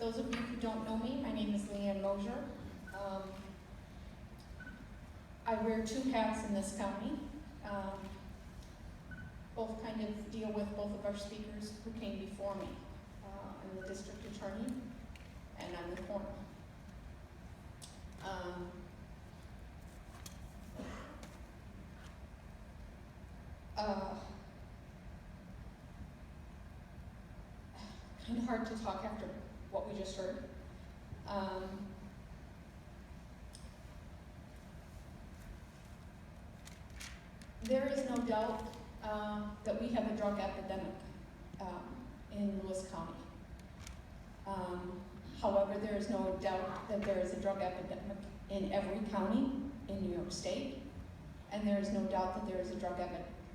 those of you who don't know me, my name is Leanne Mosier. I wear two hats in this county. Both kind of deal with both of our speakers who came before me. I'm the district attorney, and I'm the coroner. Kind of hard to talk after what we just heard. There is no doubt that we have a drug epidemic in Lewis County. However, there is no doubt that there is a drug epidemic in every county in New York State, and there is no doubt that there is a drug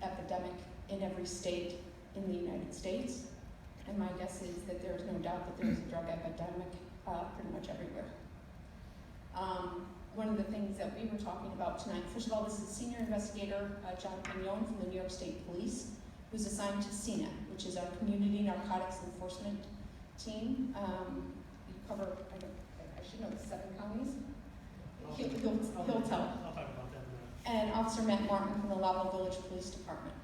epidemic in every state in the United States. And my guess is that there is no doubt that there is a drug epidemic pretty much everywhere. One of the things that we were talking about tonight, first of all, this is Senior Investigator John Pignon from the New York State Police, who's assigned to CNET, which is our Community Narcotics Enforcement Team. You cover, I should know, the 7 counties. He'll tell. I'll talk about that in a minute. And Officer Matt Martin from the Lavelle Village Police Department.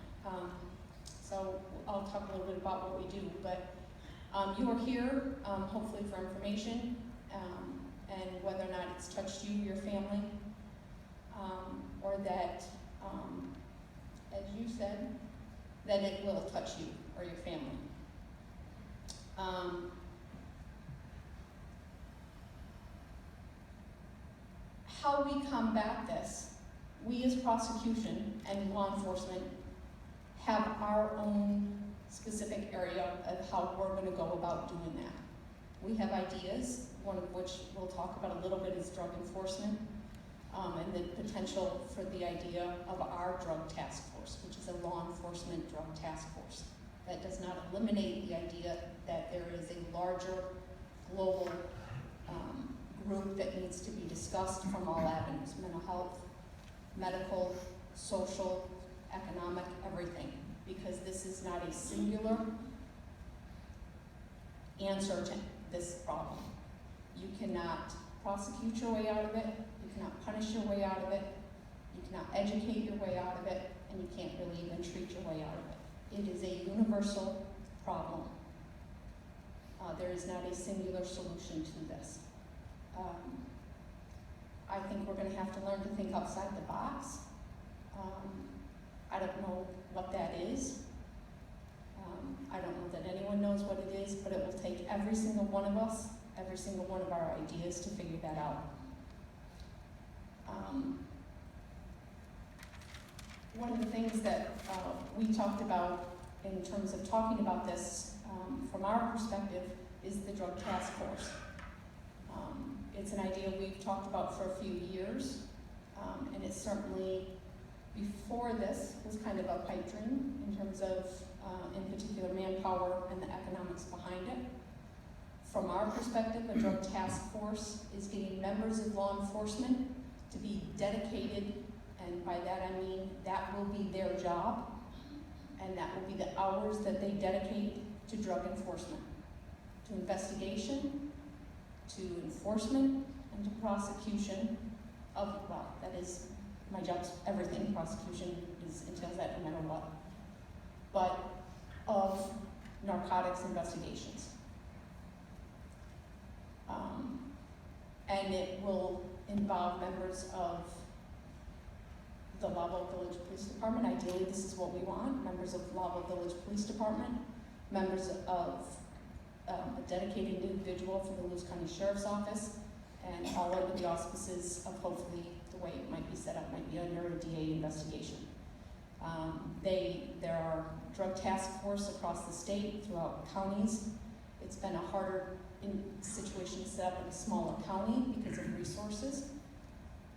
So I'll talk a little bit about what we do, but you are here hopefully for information and whether or not it's touched you, your family, or that, as you said, that it will touch you or your family. How we combat this, we as prosecution and law enforcement have our own specific area of how we're going to go about doing that. We have ideas, one of which we'll talk about a little bit is drug enforcement, and the potential for the idea of our drug task force, which is a law enforcement drug task force. That does not eliminate the idea that there is a larger global group that needs to be discussed from all avenues, mental health, medical, social, economic, everything, because this is not a singular answer to this problem. You cannot prosecute your way out of it, you cannot punish your way out of it, you cannot educate your way out of it, and you can't really even treat your way out of it. It is a universal problem. There is not a singular solution to this. I think we're going to have to learn to think outside the box. I don't know what that is. I don't know that anyone knows what it is, but it will take every single one of us, every single one of our ideas to figure that out. One of the things that we talked about in terms of talking about this from our perspective is the drug task force. It's an idea we've talked about for a few years, and it's certainly, before this, was kind of a pipe dream in terms of, in particular, manpower and the economics behind it. From our perspective, a drug task force is getting members of law enforcement to be dedicated, and by that I mean that will be their job, and that will be the hours that they dedicate to drug enforcement, to investigation, to enforcement, and to prosecution of, well, that is, my job's everything, prosecution entails that no matter what, but of narcotics investigations. And it will involve members of the Lavelle Village Police Department. Ideally, this is what we want, members of Lavelle Village Police Department, members of a dedicated individual from the Lewis County Sheriff's Office, and all under the auspices of hopefully the way it might be set up might be under a DA investigation. There are drug task force across the state, throughout counties. It's been a harder situation to set up in a smaller county because of resources.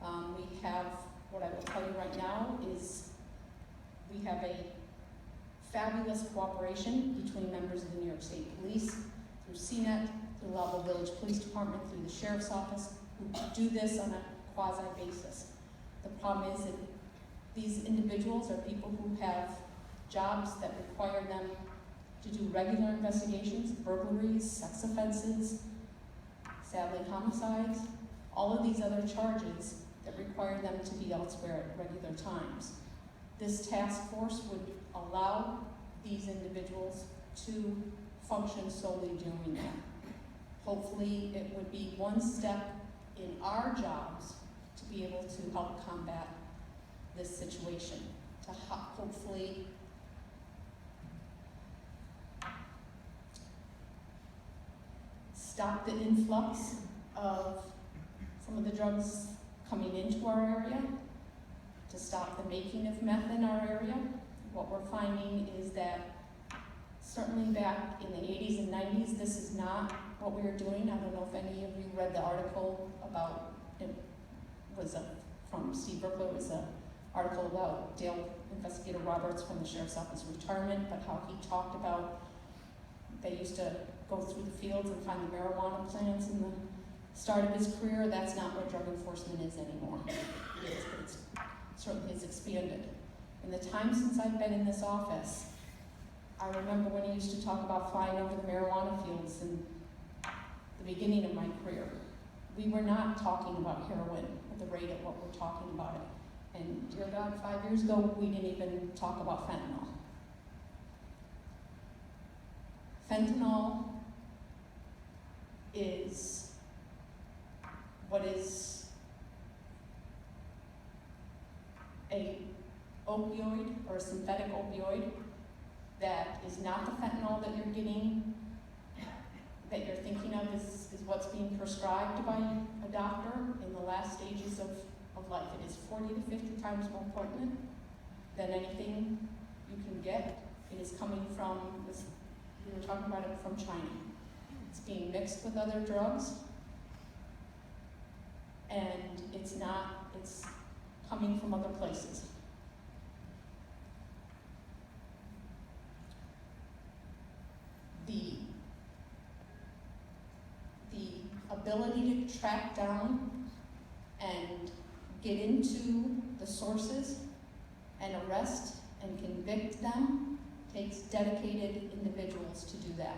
We have, what I will tell you right now is we have a fabulous cooperation between members of the New York State Police, through CNET, through the Lavelle Village Police Department, through the Sheriff's Office, who do this on a quasi basis. The problem is that these individuals are people who have jobs that require them to do regular investigations, burglaries, sex offenses, sadly homicides, all of these other charges that require them to be elsewhere at regular times. This task force would allow these individuals to function solely doing that. Hopefully, it would be one step in our jobs to be able to help combat this situation, to hopefully stop the influx of some of the drugs coming into our area, to stop the making of meth in our area. What we're finding is that certainly back in the 80s and 90s, this is not what we were doing. I don't know if any of you read the article about, it was from Steve Berkler, it was an article about Dale Investigator Roberts from the Sheriff's Office retirement, but how he talked about they used to go through the fields and find the marijuana plants in the start of his career. That's not what drug enforcement is anymore. It's certainly has expanded. In the time since I've been in this office, I remember when he used to talk about flying over the marijuana fields in the beginning of my career. We were not talking about heroin at the rate at what we're talking about it. And dear God, 5 years ago, we didn't even talk about fentanyl. Fentanyl is what is a opioid or a synthetic opioid that is not the fentanyl that you're getting, that you're thinking of is what's being prescribed by a doctor in the last stages of life. It is 40 to 50 times more potent than anything you can get. It is coming from, we were talking about it, from China. It's being mixed with other drugs, and it's coming from other places. The ability to track down and get into the sources and arrest and convict them takes dedicated individuals to do that.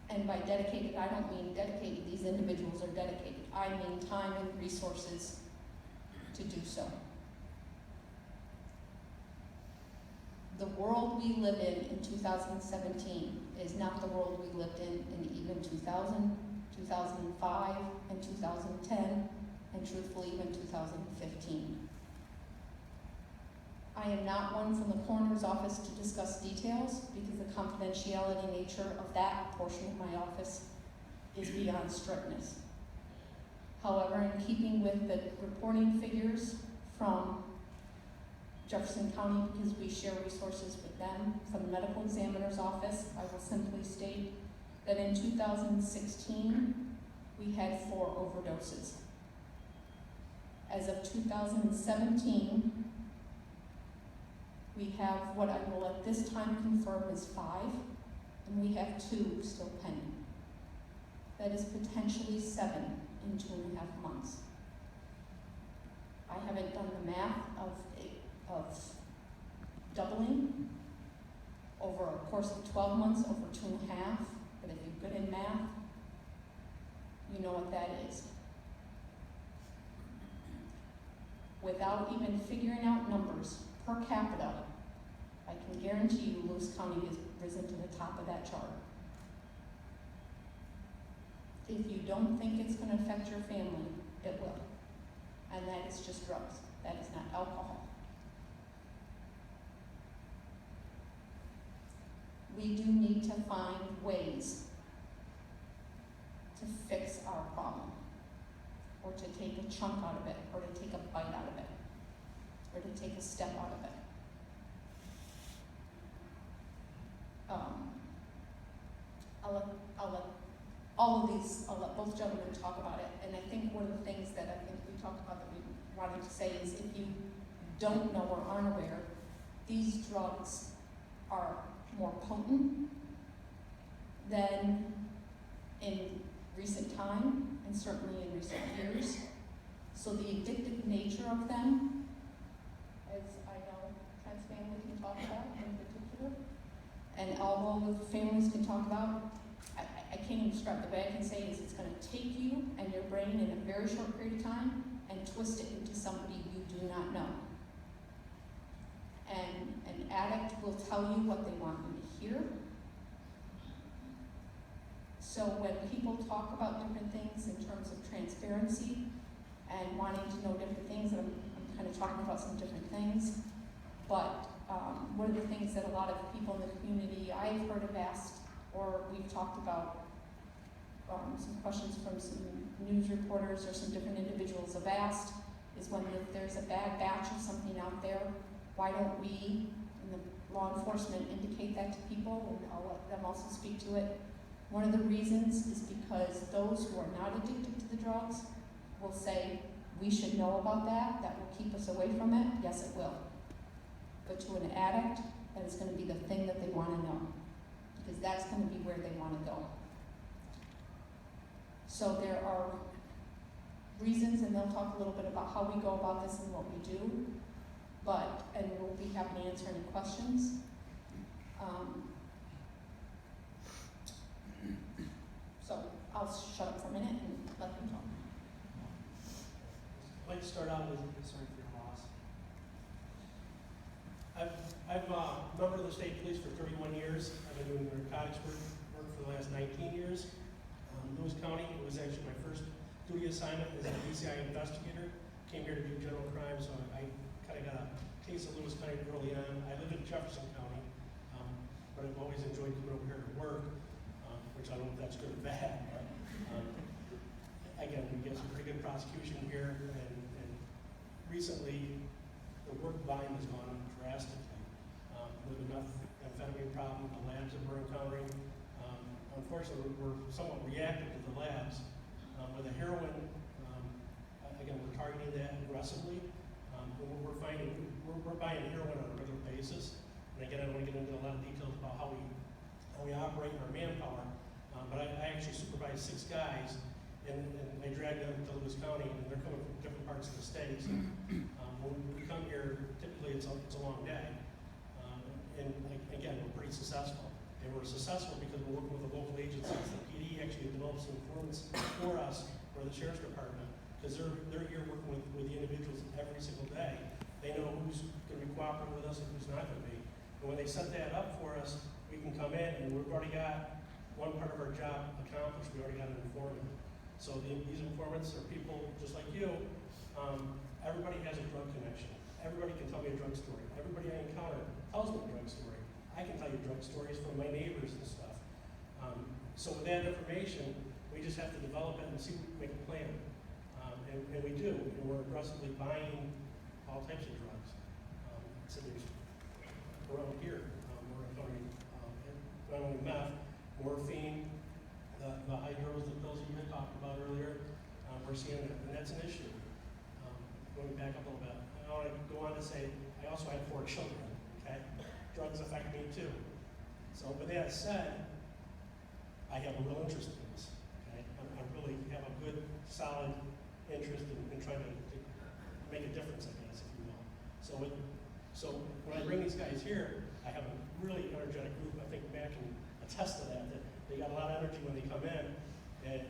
And by dedicated, I don't mean dedicated, these individuals are dedicated. I mean time and resources to do so. The world we live in 2017 is not the world we lived in even 2000, 2005, and 2010, and truthfully even 2015. I am not one from the coroner's office to discuss details because the confidentiality nature of that portion of my office is beyond strictness. However, in keeping with the reporting figures from Jefferson County, because we share resources with them, from the medical examiner's office, I will simply state that in 2016, we had 4 overdoses. As of 2017, we have what I will at this time confirm is 5, and we have 2 still pending. That is potentially 7 in 2.5 months. I haven't done the math of doubling over a course of 12 months, over 2.5, but if you're good in math, you know what that is. Without even figuring out numbers, per capita, I can guarantee you Lewis County has risen to the top of that chart. If you don't think it's going to affect your family, it will. And that is just drugs. That is not alcohol. We do need to find ways to fix our problem, or to take a chunk out of it, or to take a bite out of it, or to take a step out of it. I'll let both gentlemen talk about it, and I think one of the things that I think we talked about that we wanted to say is if you don't know or aren't aware, these drugs are more potent than in recent time, and certainly in recent years. So the addictive nature of them, as I know trans families can talk about in particular, and all the families can talk about, I can't even describe, the way I can say is it's gonna take you and your brain in a very short period of time and twist it into somebody you do not know. And an addict will tell you what they want you to hear. So when people talk about different things in terms of transparency and wanting to know different things, I'm kind of talking about some different things, but one of the things that a lot of people in the community I've heard have asked, or we've talked about, some questions from some news reporters or some different individuals have asked, is when there's a bad batch of something out there, why don't we, in the law enforcement, indicate that to people, and I'll let them also speak to it. One of the reasons is because those who are not addicted to the drugs will say, we should know about that, that will keep us away from it. Yes, it will. But to an addict, that is going to be the thing that they want to know, because that's going to be where they want to go. So there are reasons, and they'll talk a little bit about how we go about this and what we do, and we'll be happy to answer any questions. So I'll shut up for a minute and let them talk. I'd like to start out with, sorry for your loss. I've a member of the state police for 31 years. I've been doing narcotics work for the last 19 years. Lewis County, it was actually my first duty assignment as a DCI investigator. Came here to do general crime, so I kind of got a taste of Lewis County early on. I live in Jefferson County, but I've always enjoyed coming over here to work, which I don't know if that's good or bad, but again, we get some pretty good prosecution here, and recently the work volume has gone up drastically. With enough amphetamine problem, the labs that we're encountering, unfortunately we're somewhat reactive to the labs. With the heroin, again, we're targeting that aggressively. We're buying heroin on a regular basis. And again, I don't want to get into a lot of details about how we operate our manpower, but I actually supervise 6 guys, and I drag them to Lewis County, and they're coming from different parts of the state. So, when we come here, typically it's a long day, and again, we're pretty successful. And we're successful because we're working with the local agencies. The PD actually develops some informants for us, for the Sheriff's Department, because they're here working with the individuals every single day. They know who's going to be cooperating with us and who's not going to be. And when they set that up for us, we can come in and we've already got one part of our job accomplished. We already got an informant. So these informants are people just like you. Everybody has a drug connection. Everybody can tell me a drug story. Everybody I encounter tells me a drug story. I can tell you drug stories from my neighbors and stuff. So with that information, we just have to develop it and see if we can make a plan. And we do, and we're aggressively buying all types of drugs. So there's, around here, we're encountering not only meth, morphine, the hydros, the pills you had talked about earlier. We're seeing that, and that's an issue. Going back up a little bit, I want to go on to say, I also have 4 children, okay? Drugs affect me too. So with that said, I have a real interest in this, okay? I really have a good, solid interest in trying to make a difference, I guess, if you will. So when I bring these guys here, I have a really energetic group. I think Matt can attest to that they got a lot of energy when they come in, and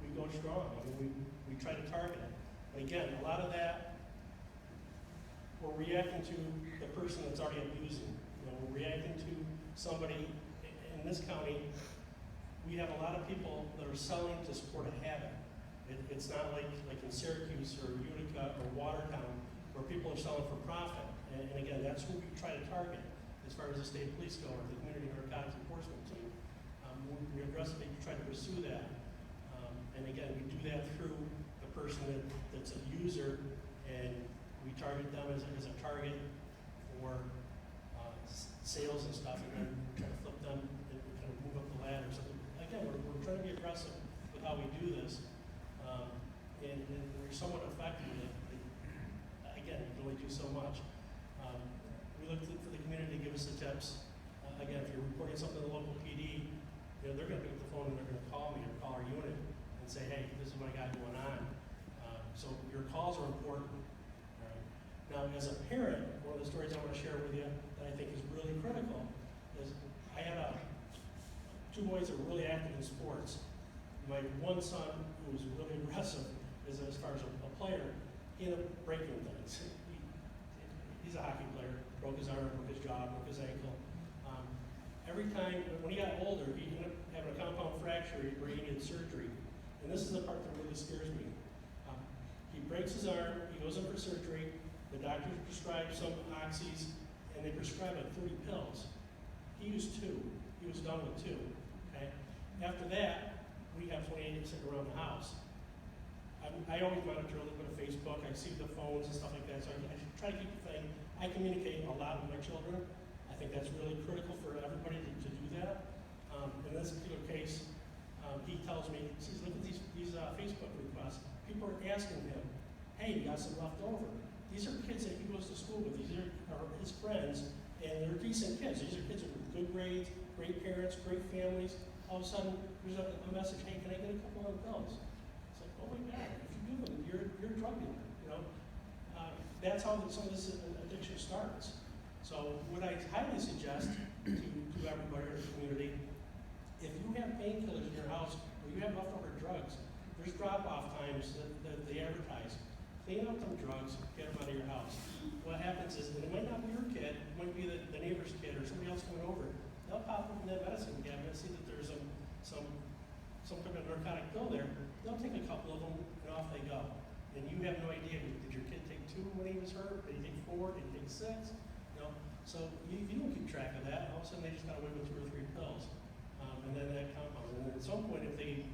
we go strong. I mean, we try to target it. But again, a lot of that, we're reacting to the person that's already abusing. We're reacting to somebody in this county. We have a lot of people that are selling to support a habit. It's not like in Syracuse or Utica or Watertown where people are selling for profit. And again, that's who we try to target as far as the state police go, or the community narcotics enforcement team. We aggressively try to pursue that. And again, we do that through the person that's a user, and we target them as a target for sales and stuff, and then try to flip them and kind of move up the ladder. So again, we're trying to be aggressive with how we do this, and we're somewhat effective. Again, we can only do so much. We look for the community to give us the tips. Again, if you're reporting something to the local PD, they're going to pick up the phone and they're going to call me or call our unit and say, hey, this is what I got going on. So your calls are important. Now, as a parent, one of the stories I want to share with you that I think is really critical is I had a two boys that were really active in sports. My one son, who was really aggressive, is as far as a player, he ended up breaking things. He's a hockey player, broke his arm, broke his jaw, broke his ankle. Every time, when he got older, he ended up having a compound fracture where he needed surgery. And this is the part that really scares me. He breaks his arm, he goes in for surgery, the doctors prescribe some oxys, and they prescribe like 30 pills. He used 2. He was done with 2. Okay? After that, we have 28 sitting around the house. I always monitor a little bit of Facebook. I see the phones and stuff like that, so I try to keep the thing. I communicate a lot with my children. I think that's really critical for everybody to do that. In this particular case, he tells me, he says, look at these Facebook requests. People are asking him, hey, you got some left over. These are kids that he goes to school with. These are his friends, and they're decent kids. These are kids with good grades, great parents, great families. All of a sudden, there's a message, hey, can I get a couple of bills? It's like, oh my God, if you do them, you're a drug dealer, you know? That's how some of this addiction starts. So what I highly suggest to everybody in the community, if you have painkillers in your house or you have leftover drugs, there's drop-off times that they advertise. Clean out them drugs, get them out of your house. What happens is, and it might not be your kid, it might be the neighbor's kid or somebody else coming over. They'll pop open that medicine cabinet, see that there's some kind of narcotic pill there. They'll take a couple of them and off they go. And you have no idea, did your kid take 2 when he was hurt? Did he take 4? Did he take 6? You know? So you don't keep track of that. All of a sudden they just got away with 2 or 3 pills. And then that compounds. And then at some point, if you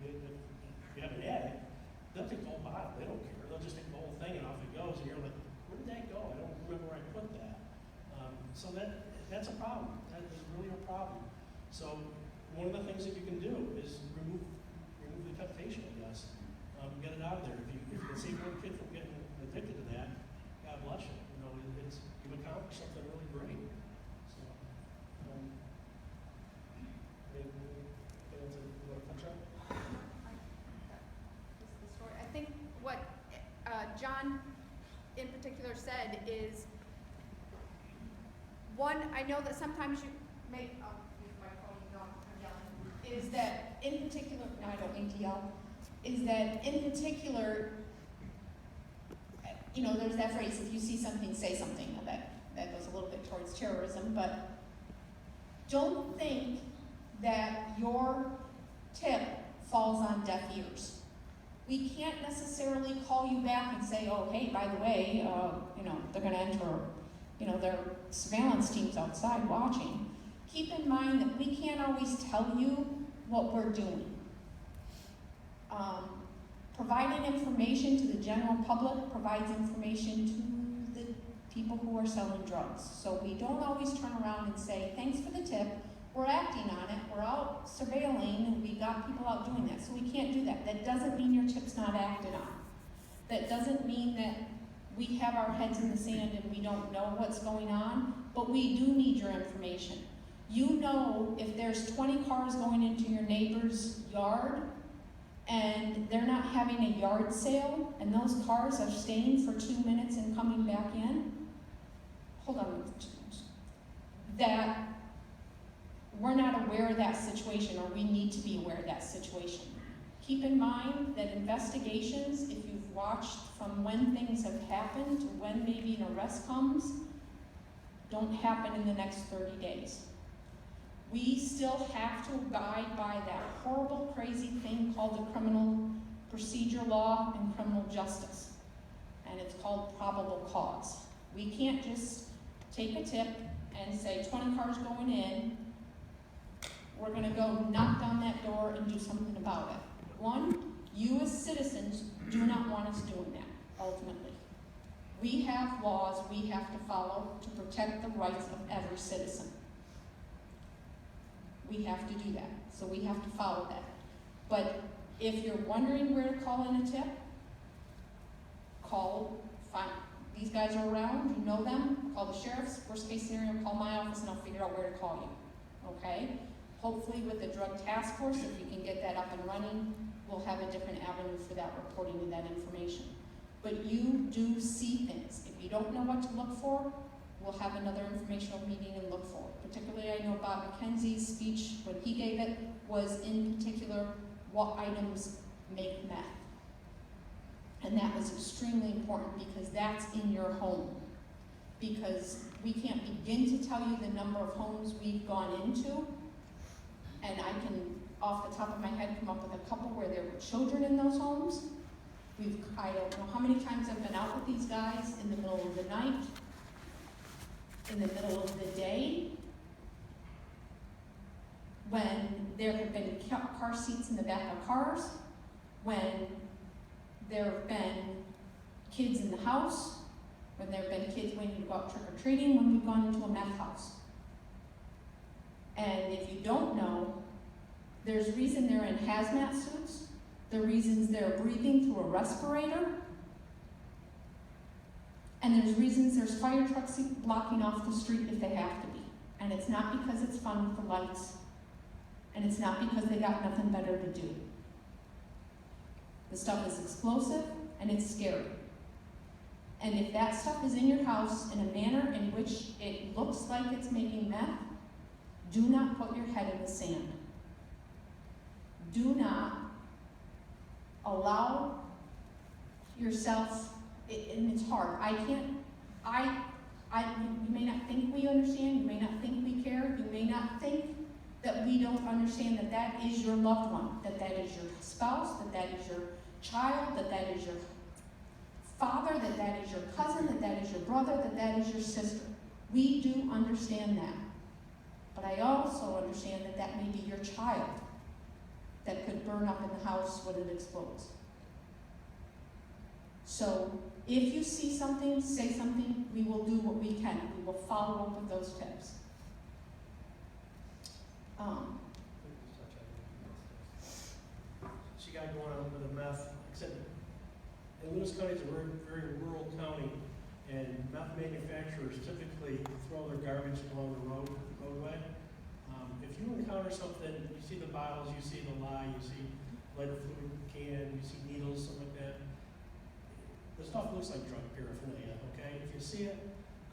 have an addict, they'll take the whole bottle. They don't care. They'll just take the whole thing and off it goes. And you're like, where did that go? I don't remember where I put that. So that's a problem. That is really a problem. So one of the things that you can do is remove the temptation, I guess. Get it out of there. If you can save one kid from getting addicted to that, God bless you. You know, you've accomplished something really great. So, I think what John in particular said is, one, I know that sometimes you may, use my phone, I'm yelling, is that in particular, no, I don't mean to yell, is that in particular, you know, there's that phrase, if you see something, say something. That goes a little bit towards terrorism, but don't think that your tip falls on deaf ears. We can't necessarily call you back and say, oh, hey, by the way, you know, they're going to enter, you know, their surveillance team's outside watching. Keep in mind that we can't always tell you what we're doing. Providing information to the general public provides information to the people who are selling drugs. So we don't always turn around and say, thanks for the tip, we're acting on it, we're out surveilling, and we got people out doing that. So we can't do that. That doesn't mean your tip's not acted on. That doesn't mean that we have our heads in the sand and we don't know what's going on, but we do need your information. You know, if there's 20 cars going into your neighbor's yard, and they're not having a yard sale, and those cars are staying for 2 minutes and coming back in, hold on, that we're not aware of that situation, or we need to be aware of that situation. Keep in mind that investigations, if you've watched from when things have happened to when maybe an arrest comes, don't happen in the next 30 days. We still have to abide by that horrible, crazy thing called the criminal procedure law and criminal justice. And it's called probable cause. We can't just take a tip and say 20 cars going in, we're gonna go knock down that door and do something about it. One, you as citizens do not want us doing that, ultimately. We have laws we have to follow to protect the rights of every citizen. We have to do that, so we have to follow that. But if you're wondering where to call in a tip, find, these guys are around, you know them, call the sheriff's, worst case scenario, call my office and I'll figure out where to call you, okay? Hopefully with the drug task force, if you can get that up and running, we'll have a different avenue for that reporting and that information. But you do see things. If you don't know what to look for, we'll have another informational meeting and look for it. Particularly, I know Bob McKenzie's speech, when he gave it, was in particular what items make meth. And that was extremely important because that's in your home. Because we can't begin to tell you the number of homes we've gone into, and I can, off the top of my head, come up with a couple where there were children in those homes. I don't know how many times I've been out with these guys in the middle of the night, in the middle of the day, when there have been car seats in the back of cars, when there have been kids in the house, when there have been kids waiting to go out trick-or-treating, when we've gone into a meth house. And if you don't know, there's reason they're in hazmat suits, the reasons they're breathing through a respirator, and there's reasons there's fire trucks blocking off the street if they have to be. And it's not because it's fun with the lights, and it's not because they got nothing better to do. The stuff is explosive, and it's scary. And if that stuff is in your house in a manner in which it looks like it's making meth, do not put your head in the sand. Do not allow yourself, and it's hard. You may not think we understand, you may not think we care, you may not think that we don't understand that that is your loved one, that that is your spouse, that that is your child, that that is your father, that that is your cousin, that that is your brother, that that is your sister. We do understand that. But I also understand that that may be your child that could burn up in the house when it explodes. So if you see something, say something, we will do what we can. We will follow up with those tips. She got going on with the meth, except in Lewis County is a very, very rural county, and meth manufacturers typically throw their garbage along the roadway. If you encounter something, you see the bottles, you see the lye, you see lighter fluid can, you see needles, something like that. The stuff looks like drug paraphernalia, okay? If you see it,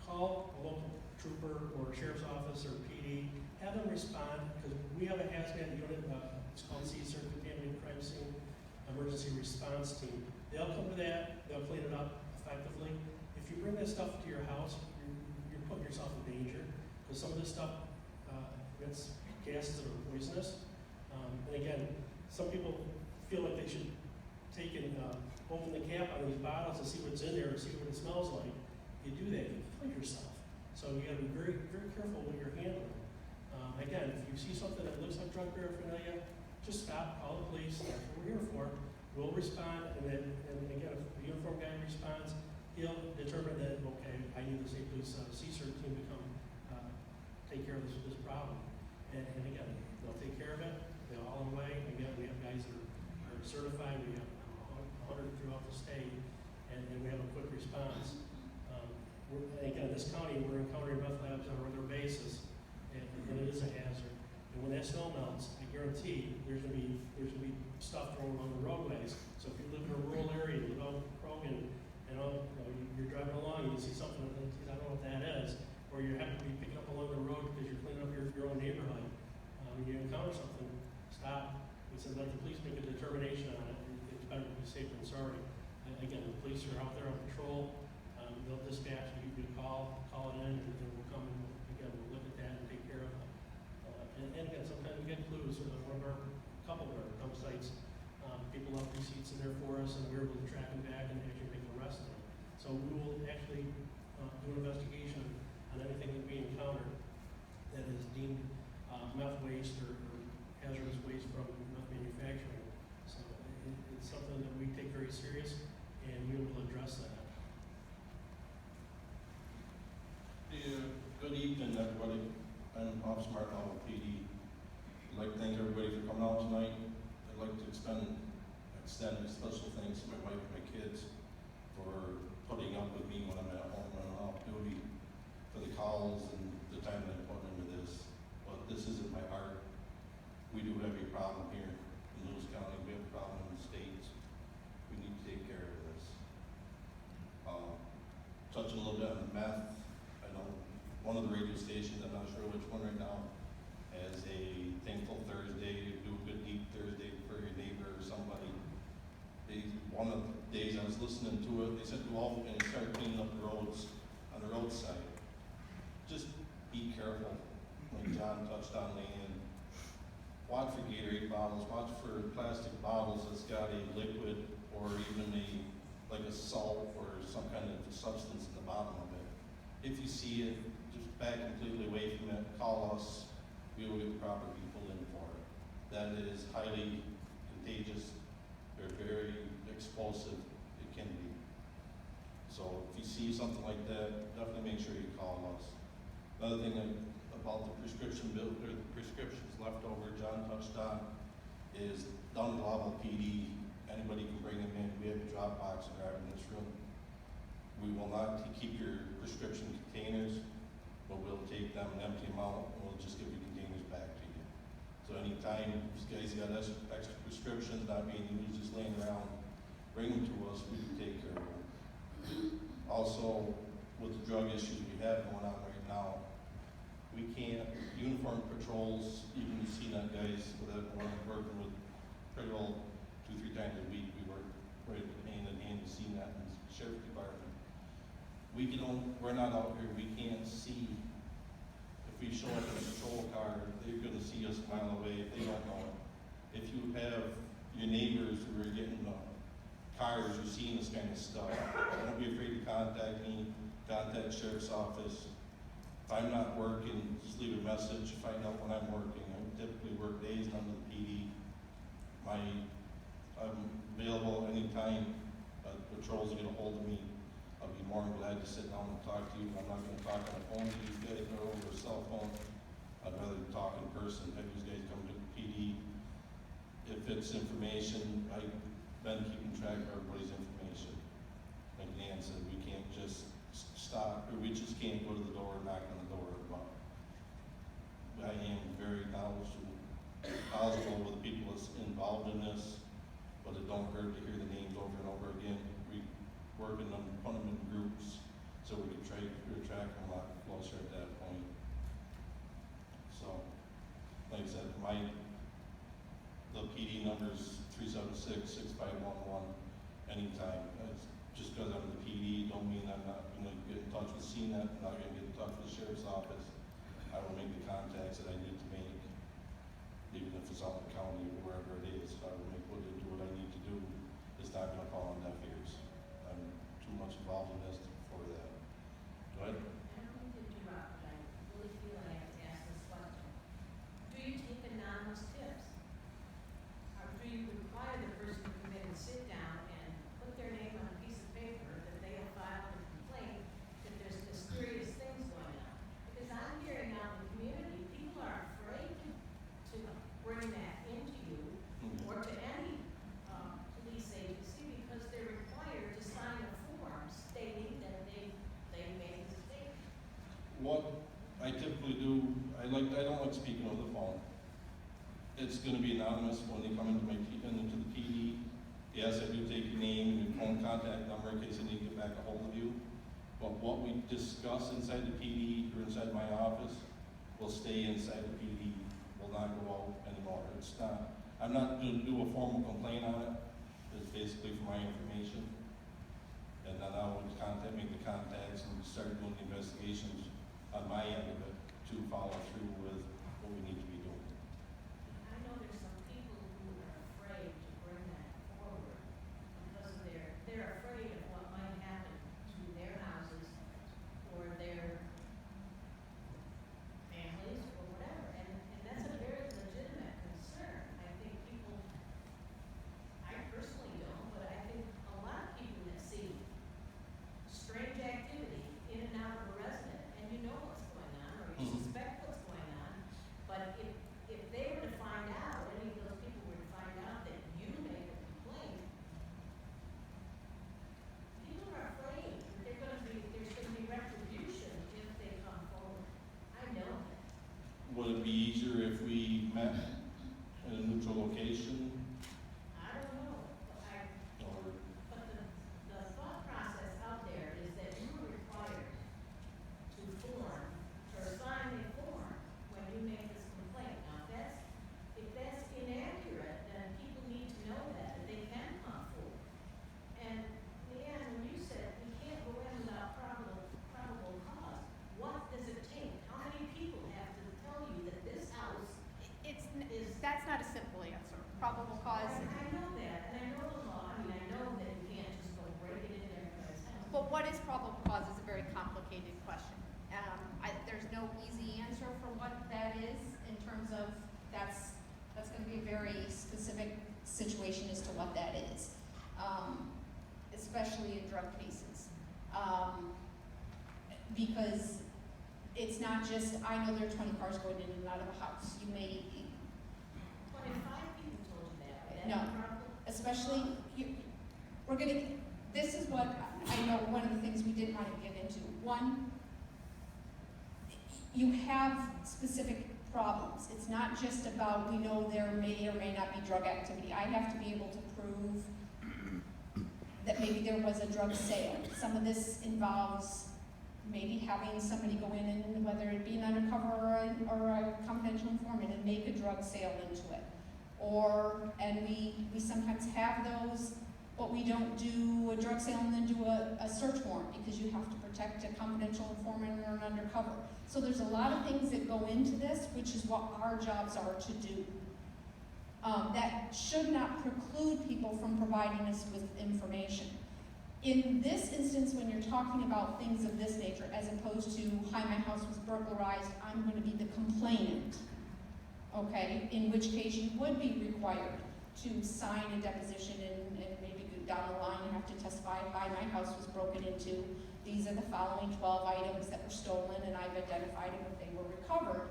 call a local trooper or sheriff's office or PD, have them respond, because we have a hazmat unit, it's called CSER, Contaminated Crime Scene Emergency Response Team. They'll come to that, they'll clean it up effectively. If you bring that stuff to your house, you're putting yourself in danger, because some of this stuff, it's gases that are poisonous. And again, some people feel like they should take and open the cap on these bottles and see what's in there and see what it smells like. You do that, you kill yourself. So you gotta be very, very careful what you're handling. Again, if you see something that looks like drug paraphernalia, just stop, call the police, that's what we're here for. We'll respond, and again, if the uniformed guy responds, he'll determine that, okay, I need the state police CSER team to come take care of this problem. And again, they'll take care of it, they'll haul it away. Again, we have guys that are certified, we have 100 throughout the state, and we have a quick response. Again, in this county, we're encountering meth labs on a regular basis, and it is a hazard. And when that snow melts, I guarantee there's gonna be stuff thrown along the roadways. So if you live in a rural area, you live out in Krogan, and you're driving along and you see something that I don't know what that is, or you happen to be picking up along the road because you're cleaning up your own neighborhood, and you encounter something, stop. We said let the police make a determination on it. It's better to be safe than sorry. Again, the police are out there on patrol. They'll dispatch, you can call it in, and we'll come and we'll look at that and take care of it. And again, sometimes we get clues. One of our couple of our dump sites, people left receipts in there for us, and we were able to track them back and actually make an arrest on them. So we will actually do an investigation on anything that we encounter that is deemed meth waste or hazardous waste from meth manufacturing. So it's something that we take very serious, and we will address that. Good evening, everybody. I'm Officer Martin Hall, PD. I'd like to thank everybody for coming out tonight. I'd like to extend a special thanks to my wife and my kids for putting up with me when I'm at home and I'm off duty, for the calls and the time that I put into this. But this isn't my art. We do have a problem here in Lewis County. We have a problem in the States. We need to take care of this. Touching a little bit on the meth, I know one of the radio stations, I'm not sure which one right now, has a Thankful Thursday, do one of the days I was listening to it, they said go out and start cleaning up the roads on the roadside. Just be careful, like John touched on, and watch for Gatorade bottles, watch for plastic bottles that's got a liquid or even like a salt or some kind of substance in the bottom of it. If you see it, just back completely away from it, call us, we will get the proper people in for it. That is highly contagious, they're very explosive, it can be. So if you see something like that, definitely make sure you call us. Another thing about the prescription bill, or the prescriptions left over, John touched on, is down at Level PD, anybody can bring them in. We have a drop box in this room. We will not keep your prescription containers, but we'll take them and empty them out, and we'll just give your containers back to you. So anytime you guys got extra prescriptions not being used, just laying around, bring them to us, we can take care of them. Also, with the drug issues we have going on right now, we can't, uniform patrols, even the CNET guys, that we're working with pretty well 2-3 times a week, we work right hand in hand with CNET and the Sheriff Department. We're not out here, we can't see. If we show up in a patrol car, they're gonna see us a mile away if they don't know it. If you have your neighbors who are getting cars, you're seeing this kind of stuff, don't be afraid to contact me, contact Sheriff's Office. If I'm not working, just leave a message, find out when I'm working. I typically work days under the PD. I'm available anytime patrols get a hold of me. I'll be more than glad to sit down and talk to you. I'm not gonna talk on the phone to you guys or over a cell phone. I'd rather talk in person, have you guys come to the PD. If it's information, I've been keeping track of everybody's information. Like Nan said, we can't just stop, or we just can't go to the door and knock on the door. But I am very knowledgeable with the people that's involved in this, but it don't hurt to hear the names over and over again. We work in them, put them in groups, so we can track them a lot closer at that point. So, like I said, the PD number's 376-6511 anytime. It's just because I'm the PD, don't mean I'm not going to get in touch with CNET, I'm not going to get in touch with the Sheriff's Office. I will make the contacts that I need to make, even if it's out in the county or wherever it is. I will do what I need to do. It's not going to fall on deaf ears. I'm too much involved in this for that. Go ahead. I don't mean to interrupt, but I really feel I have to ask this question. Do you take anonymous tips? Or do you require the person to come in and sit down and put their name on a piece of paper that they have filed a complaint that there's mysterious things going on? Because I'm hearing out in the community, people are afraid to bring that into you or to any police agency because they're required to sign a form stating that they made a mistake. What I typically do, I don't like speaking over the phone. It's going to be anonymous when they come into the PD. Yes, I do take your name and your phone contact number in case I need to get back a hold of you. But what we discuss inside the PD or inside my office will stay inside the PD, will not go out anymore. It's not, I'm not going to do a formal complaint on it. It's basically for my information. And then I would make the contacts and start doing the investigations on my end of it to follow through with what we need to be doing. I know there's some people who are afraid to bring that forward because they're afraid of what might happen to their houses or their families or whatever. And that's a very legitimate concern. I think people, I personally don't, but I think a lot of people that see strange activity in and out of a resident, and you know what's going on, or you suspect what's going on, but if they were to find out, any of those people were to find out that you made a complaint, people are afraid that there's gonna be retribution if they come forward. I know that. Would it be easier if we met in a neutral location I don't know, or? but the thought process out there is that you are required to form, or sign a form when you make this complaint. Now, if that's inaccurate, then people need to know that they can come forward. that's not a simple answer. Probable cause. I know that, and I know the law, I mean, I know that you can't just go break it into everybody's house. But what is probable cause is a very complicated question. There's no easy answer for what that is in terms of that's going to be a very specific situation as to what that is, especially in drug cases, because it's not just I know there are 20 cars going in and out of a house. You may 25 people told you that, right? No. Especially, this is what I know one of the things we didn't want to get into. One, you have specific problems. It's not just about we know there may or may not be drug activity. I have to be able to prove that maybe there was a drug sale. Some of this involves maybe having somebody go in and whether it be an undercover or a confidential informant and make a drug sale into it. And we sometimes have those, but we don't do a drug sale and then do a search warrant because you have to protect a confidential informant or an undercover. So there's a lot of things that go into this, which is what our jobs are to do. That should not preclude people from providing us with information. In this instance, when you're talking about things of this nature, as opposed to, hi, my house was burglarized, I'm going to be the complainant, okay? In which case you would be required to sign a deposition and maybe down the line you have to testify, hi, my house was broken into, these are the following 12 items that were stolen and I've identified them if they were recovered.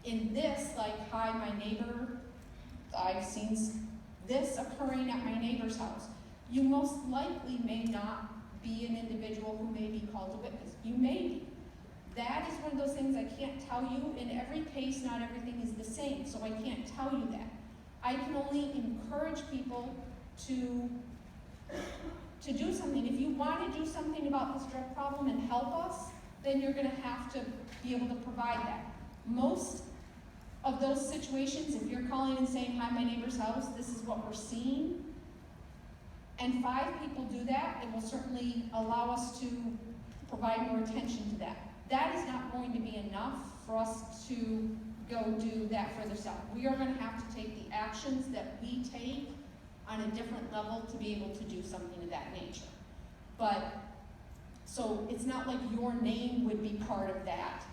In this, like, hi, my neighbor, I've seen this occurring at my neighbor's house. You most likely may not be an individual who may be called a witness. You may be. That is one of those things I can't tell you. In every case, not everything is the same, so I can't tell you that. I can only encourage people to do something. If you want to do something about this drug problem and help us, then you're going to have to be able to provide that. Most of those situations, if you're calling and saying, hi, my neighbor's house, this is what we're seeing, and 5 people do that, it will certainly allow us to provide more attention to that. That is not going to be enough for us to go do that further south. We are going to have to take the actions that we take on a different level to be able to do something of that nature. But, so it's not like your name would be part of that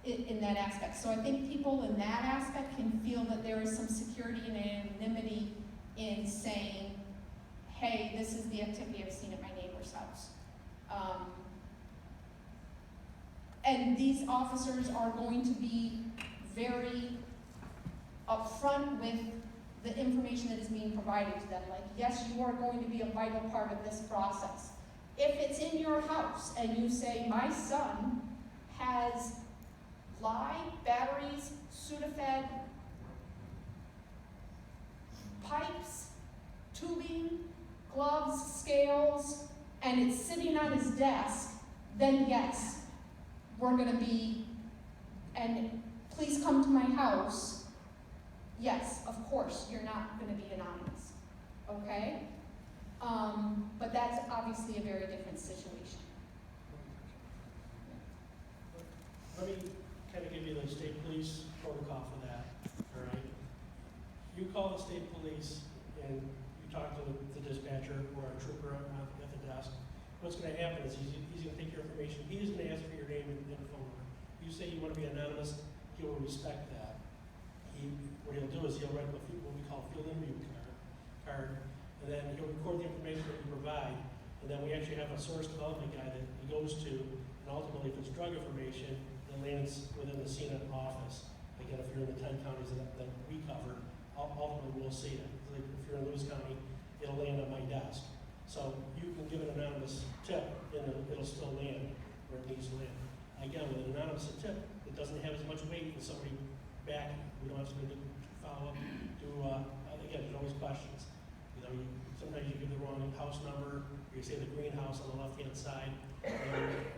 in that aspect. So I think people in that aspect can feel that there is some security and anonymity in saying, hey, this is the activity I've seen at my neighbor's house. And these officers are going to be very upfront with the information that is being provided to them. Like, yes, you are going to be a vital part of this process. If it's in your house and you say, my son has lye, batteries, Sudafed, pipes, tubing, gloves, scales, and it's sitting on his desk, then yes, we're going to be, and please come to my house. Yes, of course, you're not going to be anonymous, okay? But that's obviously a very different situation. Let me kind of give you the state police protocol for that, all right? You call the state police and you talk to the dispatcher or a trooper at the desk. What's going to happen is he's going to take your information. He's going to ask for your name and phone number. You say you want to be anonymous, he will respect that. What he'll do is he'll write what we call a field interview card, and then he'll record the information that you provide, and then we actually have a source development guy that he goes to, and ultimately if it's drug information, it lands within the CNET office. Again, if you're in the 10 counties that we cover, ultimately we'll see it. Like if you're in Lewis County, it'll land on my desk. So you can give an anonymous tip, and it'll still land where it needs to land. Again, with an anonymous tip, it doesn't have as much weight as somebody back. We don't have to follow up. Again, there's always questions. You know, sometimes you give the wrong house number, or you say the greenhouse on the left-hand side, and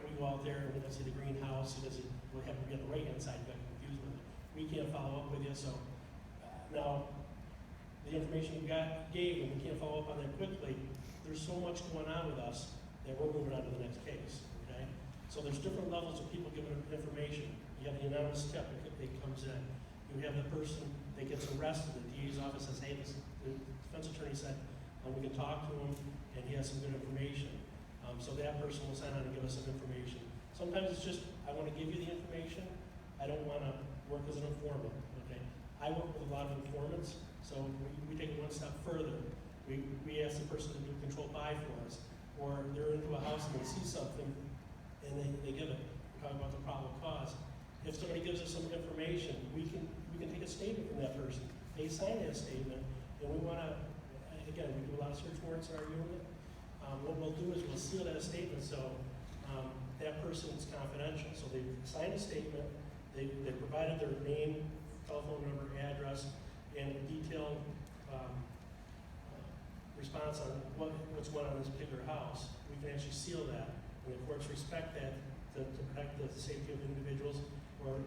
we go out there and we don't see the greenhouse. We'll have to be on the right-hand side. You got confused with it. We can't follow up with you. So now, the information you gave, and we can't follow up on that quickly. There's so much going on with us that we're moving on to the next case. Okay. So there's different levels of people giving information. You have the anonymous tip that comes in. You we have the person that gets arrested, the DA's office says, hey, the defense attorney said, we can talk to him, and he has some good information. So that person will sign on and give us some information. Sometimes it's just, I want to give you the information, I don't want to work as an informant, okay? I work with a lot of informants, so we take it one step further. We ask the person to do control buy for us, or they're into a house and they see something, and they give it. We're talking about the probable cause. If somebody gives us some information, we can take a statement from that person. They sign that statement, and we want to, again, we do a lot of search warrants in our unit. What we'll do is we'll seal that statement so that person is confidential. So they signed a statement, they provided their name, telephone number, address, and a detailed response on what's going on in this particular house. We can actually seal that, and the courts respect that to protect the safety of individuals or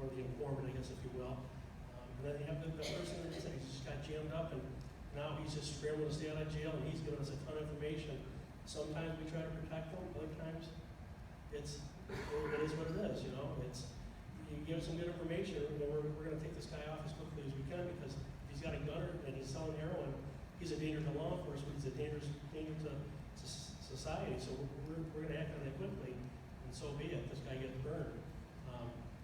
the informant, I guess, if you will. And then you have the person that said he just got jammed up, and now he's just scrambling to stay out of jail, and he's giving us a ton of information. Sometimes we try to protect them, other times it is what it is, you know. You give some good information, and we're going to take this guy off as quickly as we can, because if he's got a gunner and he's selling heroin, he's a danger to law enforcement, he's a danger to society, so we're going to act on that quickly, and so be it. This guy gets burned.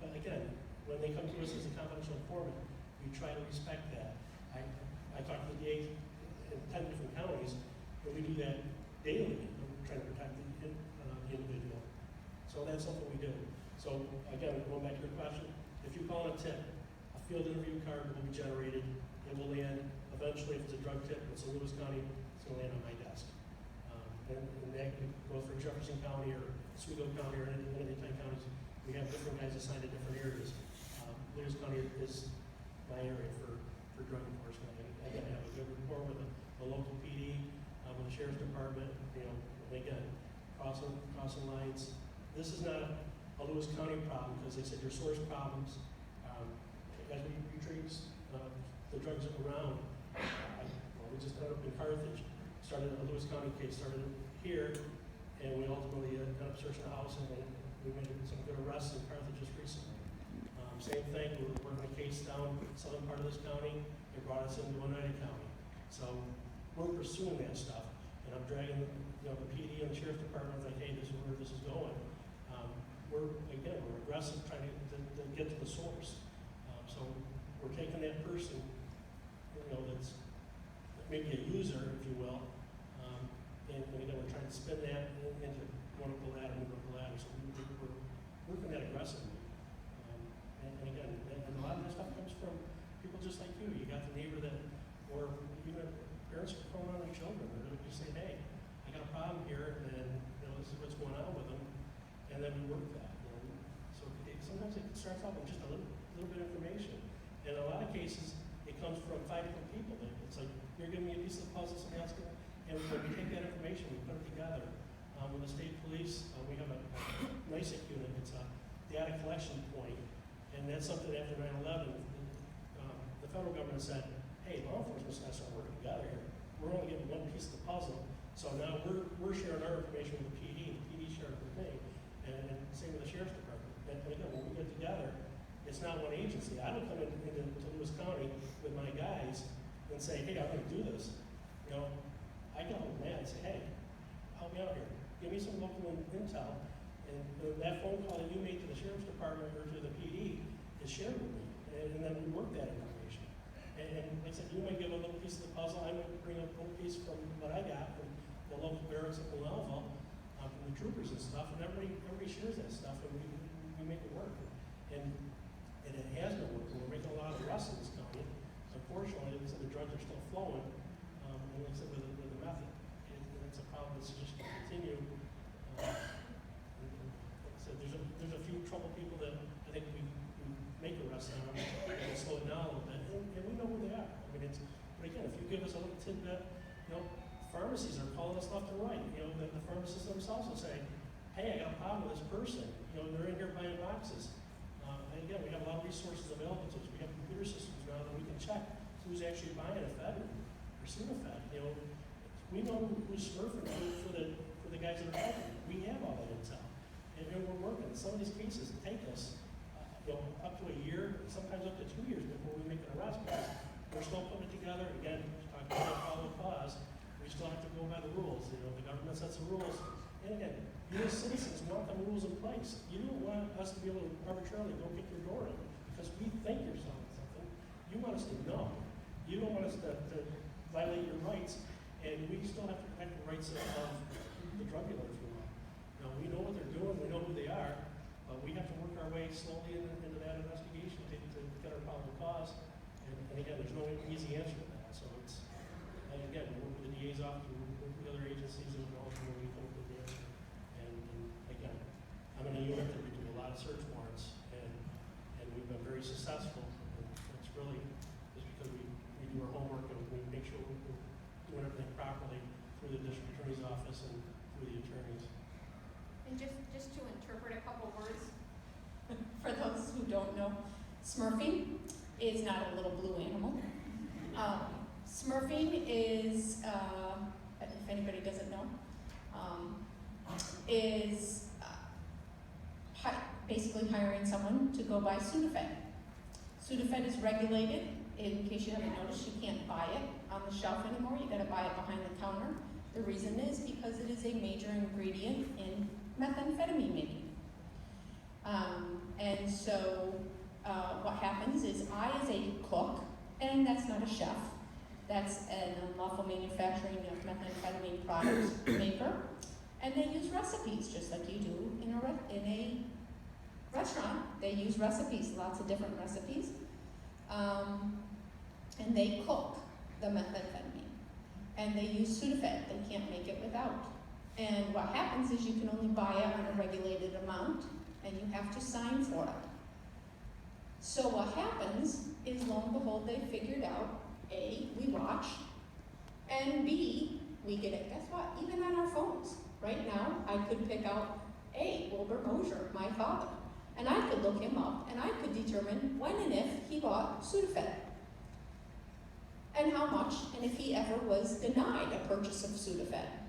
But again, when they come to us as a confidential informant, we try to respect that. I talk to the DA in 10 different counties, and we do that daily. We're trying to protect the individual. So that's something we do. So again, going back to your question, if you call in a tip, a field interview card will be generated. It will land eventually, if it's a drug tip, it's in Lewis County, it's going to land on my desk. And that could go for Jefferson County or Oswego County or any of the 10 counties. We have different guys assigned to different areas. Lewis County is my area for drug enforcement. I have a good rapport with the local PD, with the Sheriff's Department, you know, and again, crossing lines. This is not a Lewis County problem, because they said your source problems, as we treat the drugs around. We just ended up in Carthage, started a Lewis County case, started here, and we ultimately ended up searching the house, and we made some good arrests in Carthage just recently. Same thing, we were working a case down southern part of this county, it brought us into Oneida County. So we're pursuing that stuff, and I'm dragging the PD and the Sheriff's Department, like, hey, this is where this is going. We're aggressive trying to get to the source. So we're taking that person, that's maybe a user, if you will, and again, we're trying to spin that into one of the ladder, move up the ladder. So we're working that aggressively. And again, and a lot of that stuff comes from people just like you. You got the neighbor that, or even parents are calling on their children. They're just saying, hey, I got a problem here, and this is what's going on with them. And then we work that. So sometimes it starts off with just a little bit of information. In a lot of cases, it comes from 5 different people. It's like, you're giving me a piece of the puzzle, somebody else giving, and when we take that information, we put it together. With the state police, we have a NICEC unit. It's a data collection point. And that's something after 9/11, the federal government said, hey, law enforcement's got to start working together here. We're only getting one piece of the puzzle. So now we're sharing our information with the PD, the PD sharing with me, and same with the Sheriff's Department. And again, when we get together, it's not one agency. I don't come into Lewis County with my guys and say, hey, I'm going to do this. I go with Matt and say, hey, help me out here. Give me some local intel. And that phone call that you made to the Sheriff's Department or to the PD is shared with me, and then we work that information. And like I said, you might give a little piece of the puzzle, I might bring a little piece from what I got from the local barracks at Millennial, from the troopers and stuff, and everybody shares that stuff, and we make it work. And it has been working. We're making a lot of arrests in this county. Unfortunately, like I said, the drugs are still flowing, and like I said, with the method. And it's a problem that's just going to continue. There's a few trouble people that I think we make arrests on them and slow it down a little bit, and we know who they are. But again, if you give us a little tidbit, pharmacies are calling us left and right. The pharmacists themselves will say, hey, I got a problem with this person. They're in here buying boxes. And again, we have a lot of resources available to us. We have computer systems now that we can check who's actually buying ephedrine or Sudafed. We know who's smurfing for the guys that are helping. We have all that intel. And we're working. Some of these cases take us, up to a year, sometimes up to 2 years before we make an arrest, because we're still putting it together. Again, talking about follow cause, we still have to go by the rules. You know, the government sets the rules. And again, you as citizens want the rules in place. You don't want us to be able to arbitrarily go kick your door in because we think you're selling something. You want us to know. You don't want us to violate your rights, and we still have to protect the rights of the drug dealers. Now, we know what they're doing, we know who they are, but we have to work our way slowly into that investigation to get our probable cause. And again, there's no easy answer to that. So it's, and again, we work with the DA's office, we work with the other agencies, and ultimately we come up with the answer. And again, I'm in a unit that we do a lot of search warrants, and we've been very successful. And it's really just because we do our homework and we make sure we're doing everything properly through the district attorney's office and through the attorneys. And just to interpret a couple words, for those who don't know, smurfing is not a little blue animal. Smurfing is, if anybody doesn't know, is basically hiring someone to go buy Sudafed. Sudafed is regulated. In case you haven't noticed, you can't buy it on the shelf anymore. You gotta buy it behind the counter. The reason is because it is a major ingredient in methamphetamine making. And so what happens is I, as a cook, and that's not a chef, that's an unlawful manufacturing of methamphetamine products maker, and they use recipes just like you do in a restaurant. They use recipes, lots of different recipes, and they cook the methamphetamine. And they use Sudafed, they can't make it without. And what happens is you can only buy it on a regulated amount, and you have to sign for it. So what happens is, lo and behold, they figured out, A, we watch, and B, we get it, guess what, even on our phones. Right now, I could pick out, A, Wilbur Mosher, my father, and I could look him up, and I could determine when and if he bought Sudafed, and how much, and if he ever was denied a purchase of Sudafed,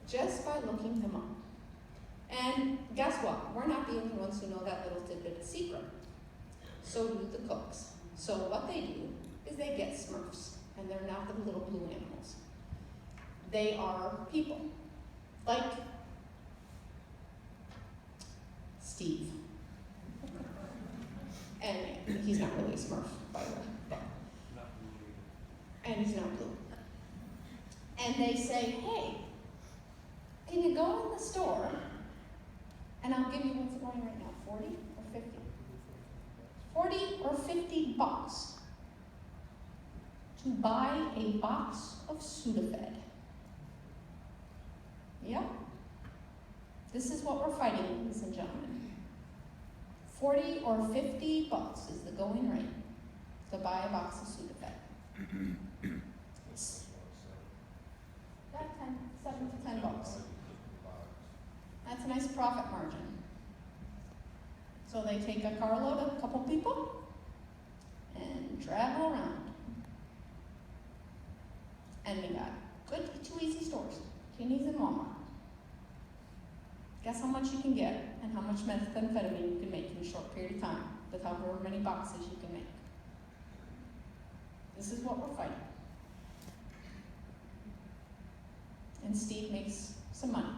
just by looking him up. And guess what? We're not the only ones who know that little tidbit of secret. So do the cooks. So what they do is they get Smurfs, and they're not the little blue animals. They are people, like Steve. And he's not really a Smurf, by the way. But. And he's not blue. And they say, hey, can you go in the store, and I'll give you what's going right now, 40 or 50? 40 or 50 bucks to buy a box of Sudafed. Yep. This is what we're fighting, ladies and gentlemen. 40 or 50 bucks is the going rate to buy a box of Sudafed. About 7 to 10 bucks. That's a nice profit margin. So they take a carload of a couple people and travel around. And we got good, 2 easy stores, Kinney's and Walmart. Guess how much you can get and how much methamphetamine you can make in a short period of time with however many boxes you can make. This is what we're fighting. And Steve makes some money.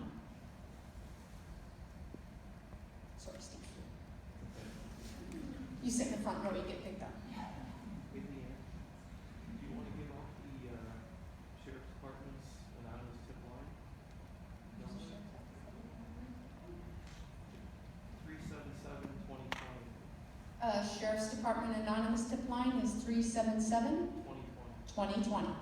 Sorry, Steve. You sit in the front row, you get picked up. Do you want to give out the Sheriff's Department's anonymous tip line? 377-2020. Sheriff's Department anonymous tip line is 377-2020.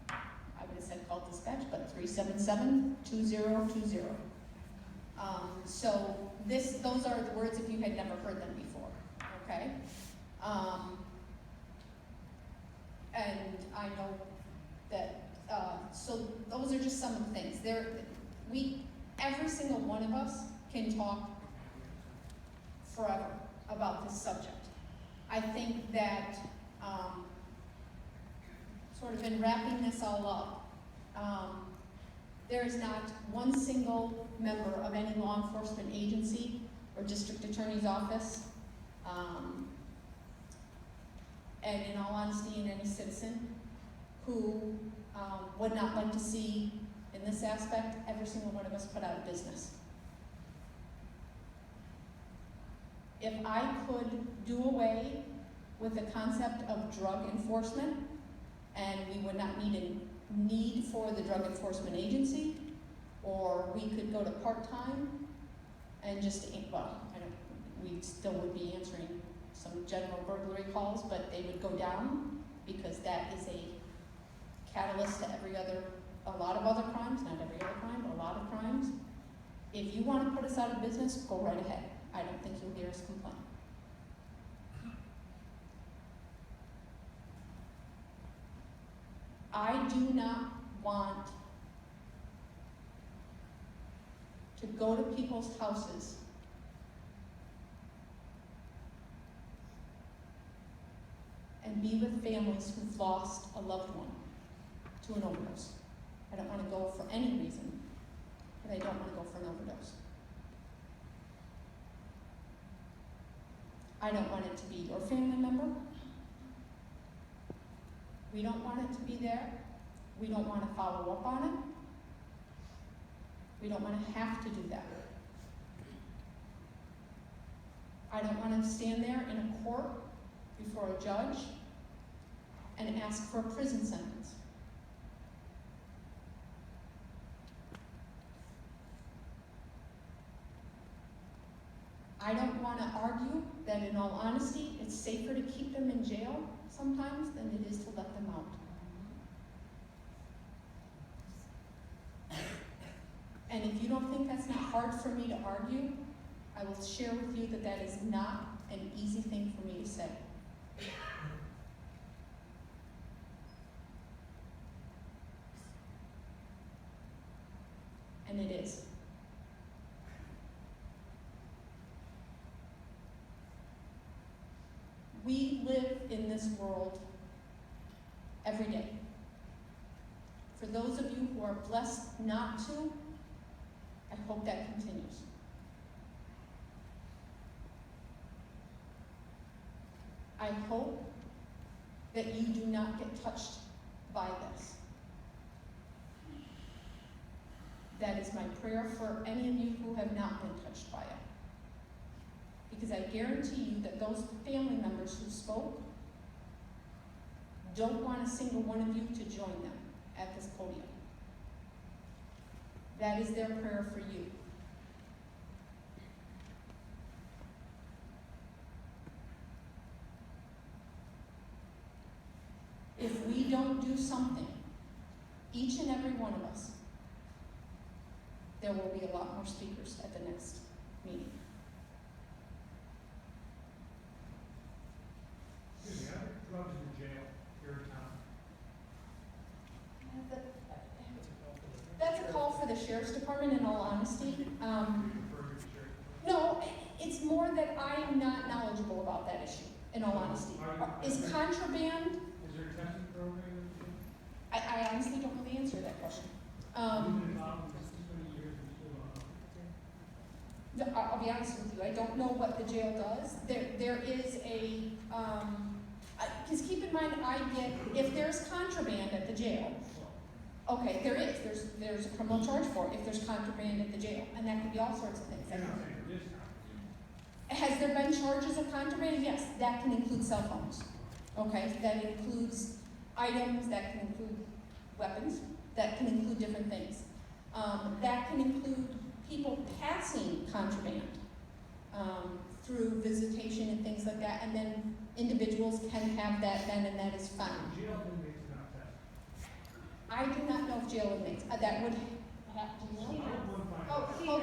I would have said call dispatch, but 377-2020. So those are the words if you had never heard them before, okay? And I know that, so those are just some of the things. Every single one of us can talk forever about this subject. I think that, sort of in wrapping this all up, there is not one single member of any law enforcement agency or district attorney's office And in all honesty, in any citizen who would not like to see, in this aspect, every single one of us put out of business. If I could do away with the concept of drug enforcement, and we would not need a need for the drug enforcement agency, or we could go to part-time and just, well, we still would be answering some general burglary calls, but they would go down because that is a catalyst to a lot of other crimes, not every other crime, but a lot of crimes. If you want to put us out of business, go right ahead. I don't think you'll hear us complain. I do not want to go to people's houses and be with families who've lost a loved one to an overdose. I don't want to go for any reason, but I don't want to go for an overdose. I don't want it to be your family member. We don't want it to be there. We don't want to follow up on it. We don't want to have to do that. I don't want to stand there in a court before a judge and ask for a prison sentence. I don't want to argue that, in all honesty, it's safer to keep them in jail sometimes than it is to let them out. And if you don't think that's not hard for me to argue, I will share with you that that is not an easy thing for me to say. And it is. We live in this world every day. For those of you who are blessed not to, I hope that continues. I hope that you do not get touched by this. That is my prayer for any of you who have not been touched by it. Because I guarantee you that those family members who spoke don't want a single one of you to join them at this podium. That is their prayer for you. If we don't do something, each and every one of us, there will be a lot more speakers at the next meeting. Excuse me, are drugs in jail here in town? That's a call for the sheriff's department, in all honesty. You refer to the sheriff? No, it's more that I am not knowledgeable about that issue, in all honesty. Is contraband, Is there a testing program? I honestly don't know the answer to that question. Even in this many years, we still don't know. I'll be honest with you, I don't know what the jail does. There is a, because keep in mind, if there's contraband at the jail, okay, there's a criminal charge for it if there's contraband at the jail, and that could be all sorts of things. You're not saying it is contraband. Has there been charges of contraband? Yes, that can include cell phones. Okay, that includes items, that can include weapons, that can include different things. That can include people passing contraband through visitation and things like that, and then individuals can have that then, and that is fine. Jail inmates are not tested. I do not know if jail inmates, that would have to. One time. Oh,